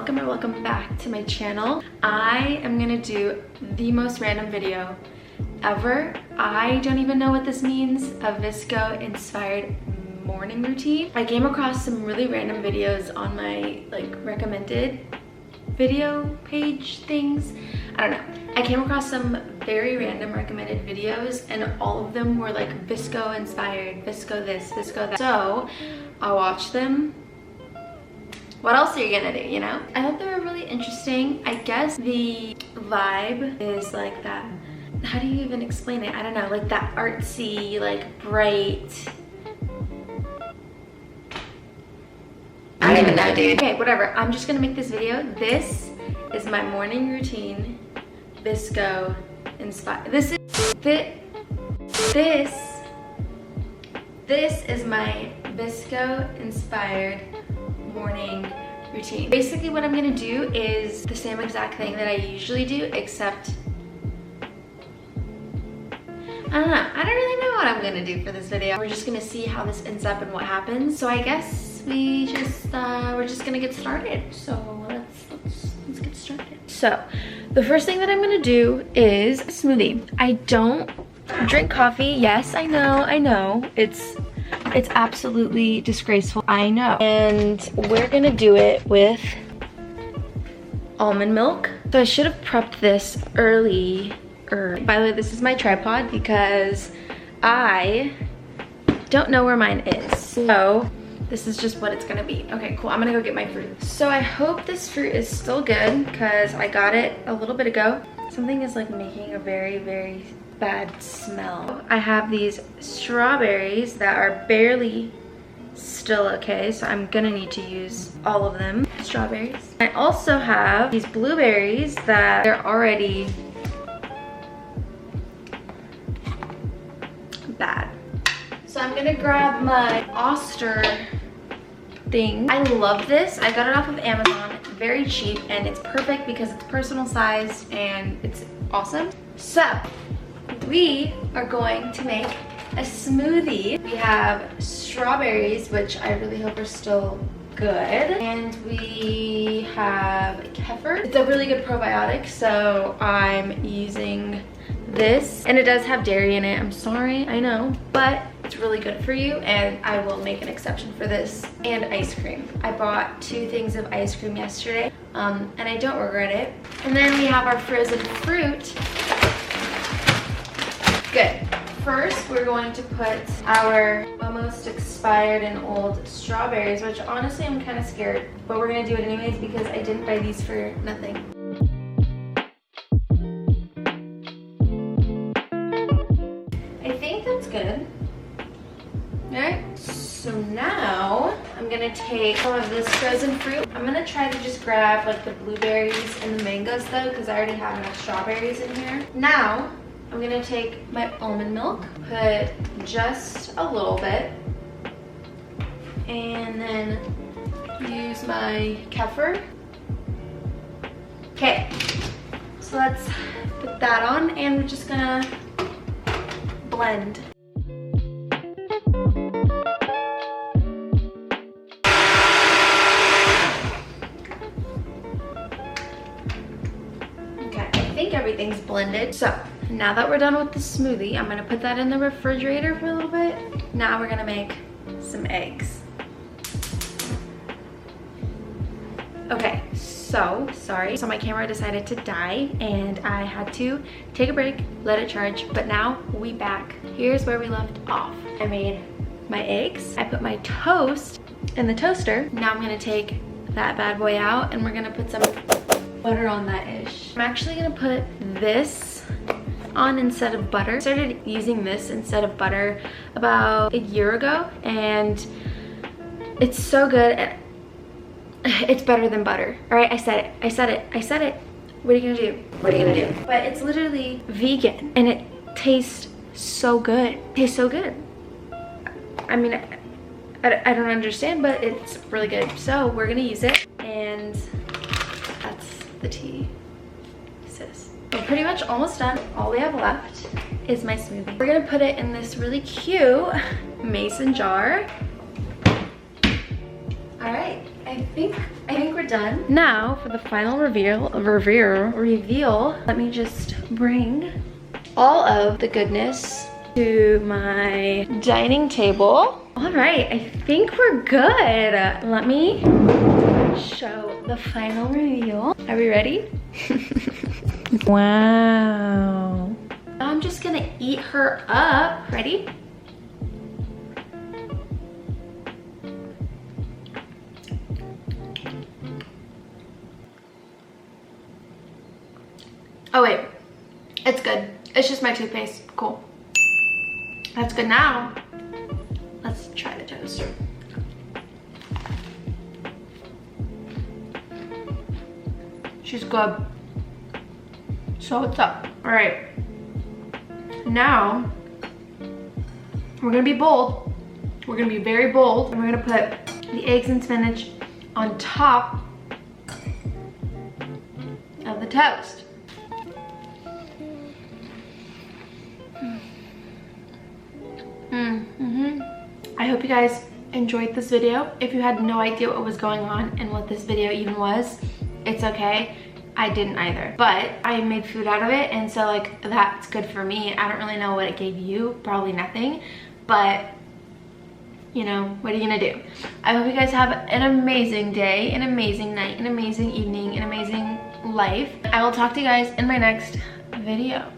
welcome or welcome back to my channel. I am gonna do the most random video ever. I don't even know what this means. A Vsco inspired morning routine. I came across some really random videos on my recommended video page things. I don't know. I came across some very random recommended videos and all of them were like Vsco inspired, Vsco this, Vsco that. So I watched them. What else are you gonna do, you know? I thought they were really interesting. I guess the vibe is like that. How do you even explain it? I don't know, like that artsy, like bright. I don't even know, dude. Okay, whatever. I'm just gonna make this video. This is my morning routine. Vsco inspired. This is my Vsco inspired morning routine. Basically what I'm gonna do is the same exact thing that I usually do, except I don't know. I don't really know what I'm gonna do for this video. We're just gonna see how this ends up and what happens. So I guess we're just gonna get started. So let's get started. So the first thing that I'm gonna do is a smoothie. I don't drink coffee. Yes, I know. It's absolutely disgraceful, I know. And we're gonna do it with almond milk. So I should have prepped this earlier. By the way, this is my tripod because I don't know where mine is. So this is just what it's gonna be. Okay, cool, I'm gonna go get my fruit. So I hope this fruit is still good because I got it a little bit ago. Something is like making a very, very bad smell. I have these strawberries that are barely still okay, so I'm gonna need to use all of them. Strawberries. I also have these blueberries that they're already bad. So I'm gonna grab my Oster thing. I love this. I got it off of Amazon. It's very cheap and it's perfect because it's personal sized and it's awesome. So we are going to make a smoothie. We have strawberries, which I really hope are still good. And we have kefir. It's a really good probiotic, so I'm using this. And it does have dairy in it. I'm sorry, I know, but it's really good for you and I will make an exception for this. And ice cream. I bought 2 things of ice cream yesterday and I don't regret it. And then we have our frozen fruit. Good. First, we're going to put our almost expired and old strawberries, which honestly I'm kind of scared, but we're gonna do it anyways because I didn't buy these for nothing. I think that's good. Alright, so now I'm gonna take some of this frozen fruit. I'm gonna try to just grab like the blueberries and the mangoes though, because I already have enough strawberries in here. Now, I'm gonna take my almond milk, put just a little bit, and then use my kefir. Okay, so let's put that on and we're just gonna blend. Okay, I think everything's blended. So now that we're done with the smoothie, I'm gonna put that in the refrigerator for a little bit. Now we're gonna make some eggs. Okay, so sorry. So my camera decided to die and I had to take a break, let it charge, but now we back. Here's where we left off. I made my eggs. I put my toast in the toaster. Now I'm gonna take that bad boy out and we're gonna put some butter on that ish. I'm actually gonna put this on instead of butter. I started using this instead of butter about a year ago and it's so good and it's better than butter. All right, I said it. What are you gonna do? But it's literally vegan and it tastes so good. I mean, I don't understand, but it's really good. So we're gonna use it and that's the tea, sis. We're pretty much almost done. All we have left is my smoothie. We're gonna put it in this really cute mason jar. All right, I think we're done. Now for the final reveal, let me just bring all of the goodness to my dining table. All right, I think we're good. Let me show the final reveal. Are we ready? Wow. Now I'm just gonna eat her up. Ready? Oh wait, it's good. It's just my toothpaste. Cool. That's good. Now let's try the toast. She's good. So what's up? All right. Now we're gonna be bold. We're gonna be very bold, and we're gonna put the eggs and spinach on top of the toast. I hope you guys enjoyed this video. If you had no idea what was going on and what this video even was, it's okay. I didn't either, but I made food out of it, and so like that's good for me. I don't really know what it gave you, probably nothing, but you know, what are you gonna do? I hope you guys have an amazing day, an amazing night, an amazing evening, an amazing life. I will talk to you guys in my next video.